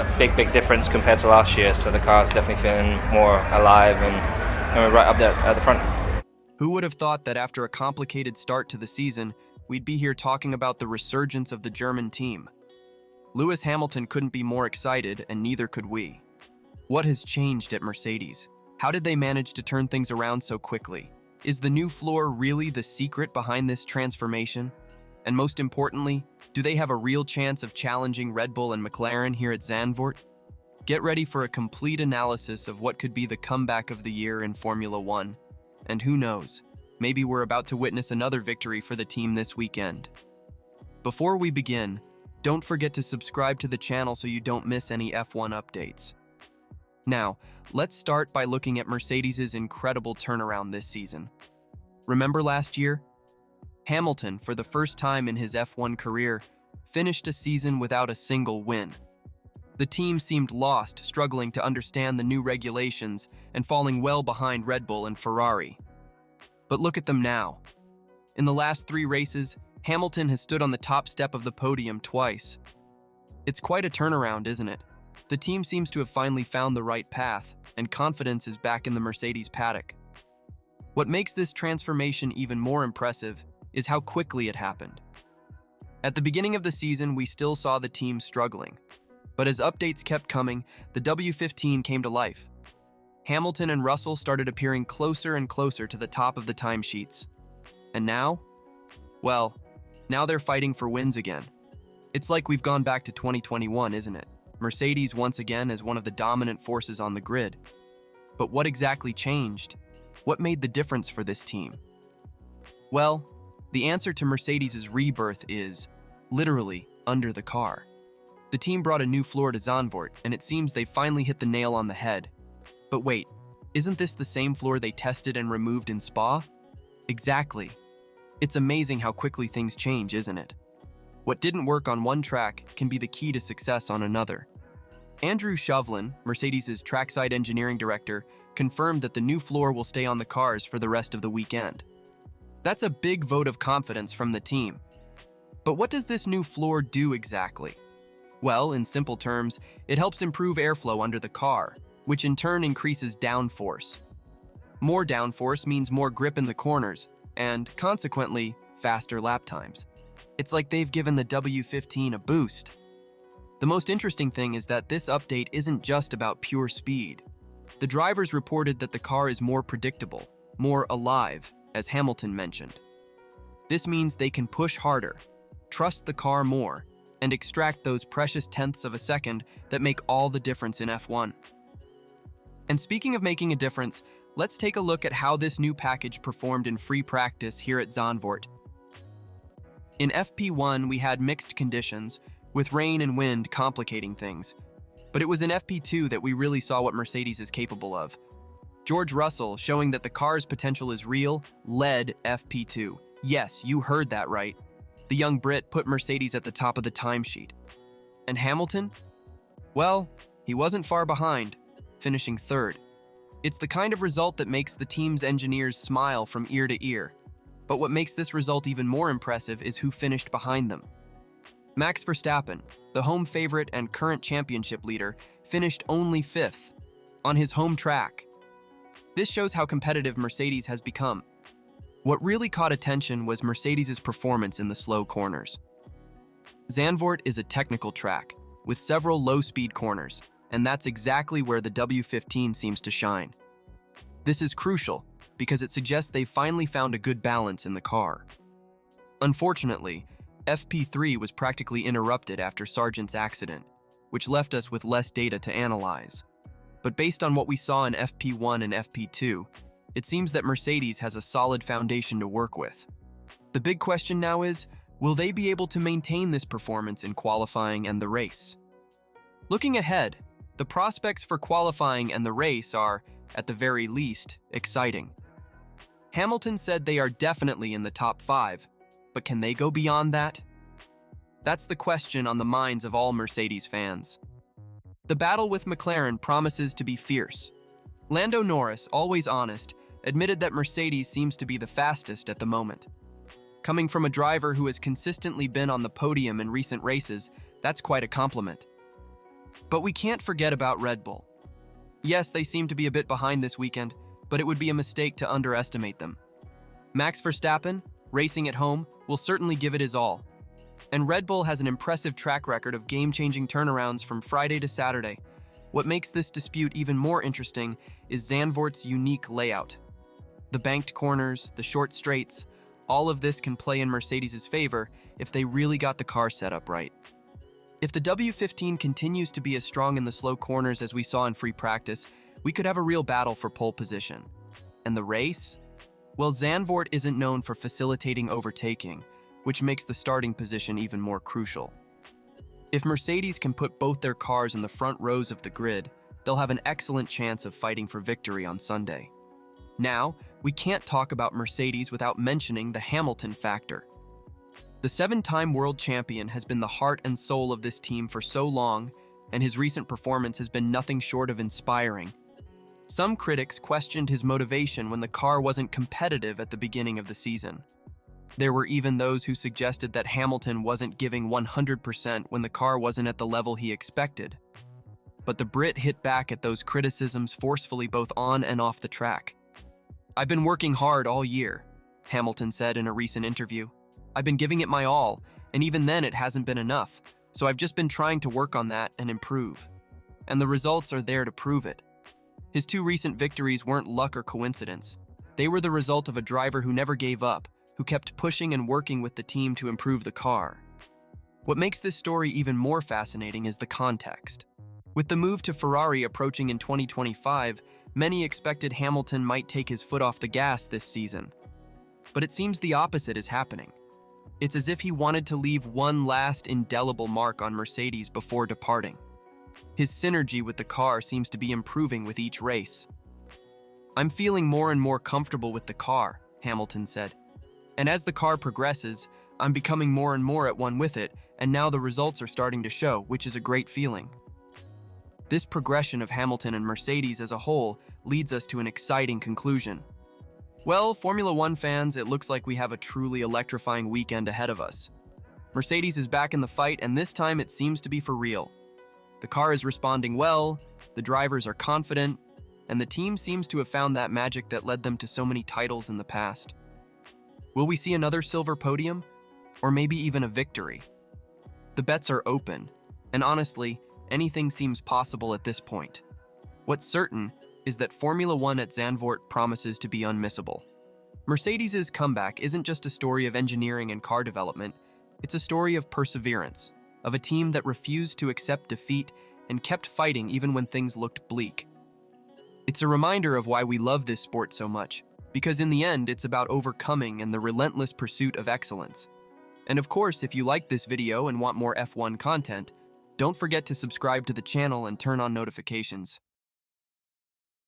a big difference compared to last year. So the car is definitely feeling more alive, and we're right up there at the front. Who would have thought that after a complicated start to the season, we'd be here talking about the resurgence of the German team? Lewis Hamilton couldn't be more excited, and neither could we. What has changed at Mercedes? How did they manage to turn things around so quickly? Is the new floor really the secret behind this transformation? And most importantly, do they have a real chance of challenging Red Bull and McLaren here at Zandvoort? Get ready for a complete analysis of what could be the comeback of the year in Formula One. And who knows, maybe we're about to witness another victory for the team this weekend. Before we begin, don't forget to subscribe to the channel so you don't miss any F1 updates. Now, let's start by looking at Mercedes' incredible turnaround this season. Remember last year? Hamilton, for the first time in his F1 career, finished a season without a single win. The team seemed lost, struggling to understand the new regulations and falling well behind Red Bull and Ferrari. But look at them now. In the last 3 races, Hamilton has stood on the top step of the podium twice. It's quite a turnaround, isn't it? The team seems to have finally found the right path, and confidence is back in the Mercedes paddock. What makes this transformation even more impressive is how quickly it happened. At the beginning of the season, we still saw the team struggling. But as updates kept coming, the W15 came to life. Hamilton and Russell started appearing closer and closer to the top of the timesheets. And now? Well, now they're fighting for wins again. It's like we've gone back to 2021, isn't it? Mercedes once again is one of the dominant forces on the grid. But what exactly changed? What made the difference for this team? Well, the answer to Mercedes' rebirth is, literally, under the car. The team brought a new floor to Zandvoort, and it seems they finally hit the nail on the head. But wait, isn't this the same floor they tested and removed in Spa? Exactly. It's amazing how quickly things change, isn't it? What didn't work on one track can be the key to success on another. Andrew Shovlin, Mercedes' trackside engineering director, confirmed that the new floor will stay on the cars for the rest of the weekend. That's a big vote of confidence from the team. But what does this new floor do exactly? Well, in simple terms, it helps improve airflow under the car, which in turn increases downforce. More downforce means more grip in the corners, and consequently, faster lap times. It's like they've given the W15 a boost. The most interesting thing is that this update isn't just about pure speed. The drivers reported that the car is more predictable, more alive, as Hamilton mentioned. This means they can push harder, trust the car more, and extract those precious tenths of a second that make all the difference in F1. And speaking of making a difference, let's take a look at how this new package performed in free practice here at Zandvoort. In FP1, we had mixed conditions, with rain and wind complicating things. But it was in FP2 that we really saw what Mercedes is capable of. George Russell, showing that the car's potential is real, led FP2. Yes, you heard that right. The young Brit put Mercedes at the top of the timesheet. And Hamilton? Well, he wasn't far behind, finishing 3rd. It's the kind of result that makes the team's engineers smile from ear to ear. But what makes this result even more impressive is who finished behind them. Max Verstappen, the home favorite and current championship leader, finished only 5th, on his home track. This shows how competitive Mercedes has become. What really caught attention was Mercedes' performance in the slow corners. Zandvoort is a technical track, with several low-speed corners, and that's exactly where the W15 seems to shine. This is crucial, because it suggests they've finally found a good balance in the car. Unfortunately, FP3 was practically interrupted after Sargent's accident, which left us with less data to analyze. But based on what we saw in FP1 and FP2, it seems that Mercedes has a solid foundation to work with. The big question now is, will they be able to maintain this performance in qualifying and the race? Looking ahead, the prospects for qualifying and the race are, at the very least, exciting. Hamilton said they are definitely in the top 5, but can they go beyond that? That's the question on the minds of all Mercedes fans. The battle with McLaren promises to be fierce. Lando Norris, always honest, admitted that Mercedes seems to be the fastest at the moment. Coming from a driver who has consistently been on the podium in recent races, that's quite a compliment. But we can't forget about Red Bull. Yes, they seem to be a bit behind this weekend, but it would be a mistake to underestimate them. Max Verstappen, racing at home, will certainly give it his all. And Red Bull has an impressive track record of game-changing turnarounds from Friday to Saturday. What makes this dispute even more interesting is Zandvoort's unique layout. The banked corners, the short straights, all of this can play in Mercedes' favor if they really got the car set up right. If the W15 continues to be as strong in the slow corners as we saw in free practice, we could have a real battle for pole position. And the race? Well, Zandvoort isn't known for facilitating overtaking, which makes the starting position even more crucial. If Mercedes can put both their cars in the front rows of the grid, they'll have an excellent chance of fighting for victory on Sunday. Now, we can't talk about Mercedes without mentioning the Hamilton factor. The 7-time world champion has been the heart and soul of this team for so long, and his recent performance has been nothing short of inspiring. Some critics questioned his motivation when the car wasn't competitive at the beginning of the season. There were even those who suggested that Hamilton wasn't giving 100% when the car wasn't at the level he expected. But the Brit hit back at those criticisms forcefully both on and off the track. "I've been working hard all year," Hamilton said in a recent interview. "I've been giving it my all, and even then it hasn't been enough, so I've just been trying to work on that and improve. And the results are there to prove it." His 2 recent victories weren't luck or coincidence. They were the result of a driver who never gave up, who kept pushing and working with the team to improve the car. What makes this story even more fascinating is the context. With the move to Ferrari approaching in 2025, many expected Hamilton might take his foot off the gas this season. But it seems the opposite is happening. It's as if he wanted to leave one last indelible mark on Mercedes before departing. His synergy with the car seems to be improving with each race. "I'm feeling more and more comfortable with the car," Hamilton said. "And as the car progresses, I'm becoming more and more at one with it, and now the results are starting to show, which is a great feeling." This progression of Hamilton and Mercedes as a whole leads us to an exciting conclusion. Well, Formula One fans, it looks like we have a truly electrifying weekend ahead of us. Mercedes is back in the fight, and this time it seems to be for real. The car is responding well, the drivers are confident, and the team seems to have found that magic that led them to so many titles in the past. Will we see another silver podium? Or maybe even a victory? The bets are open, and honestly, anything seems possible at this point. What's certain is that Formula One at Zandvoort promises to be unmissable. Mercedes' comeback isn't just a story of engineering and car development, it's a story of perseverance, of a team that refused to accept defeat and kept fighting even when things looked bleak. It's a reminder of why we love this sport so much, because in the end, it's about overcoming and the relentless pursuit of excellence. And of course, if you like this video and want more F1 content, don't forget to subscribe to the channel and turn on notifications.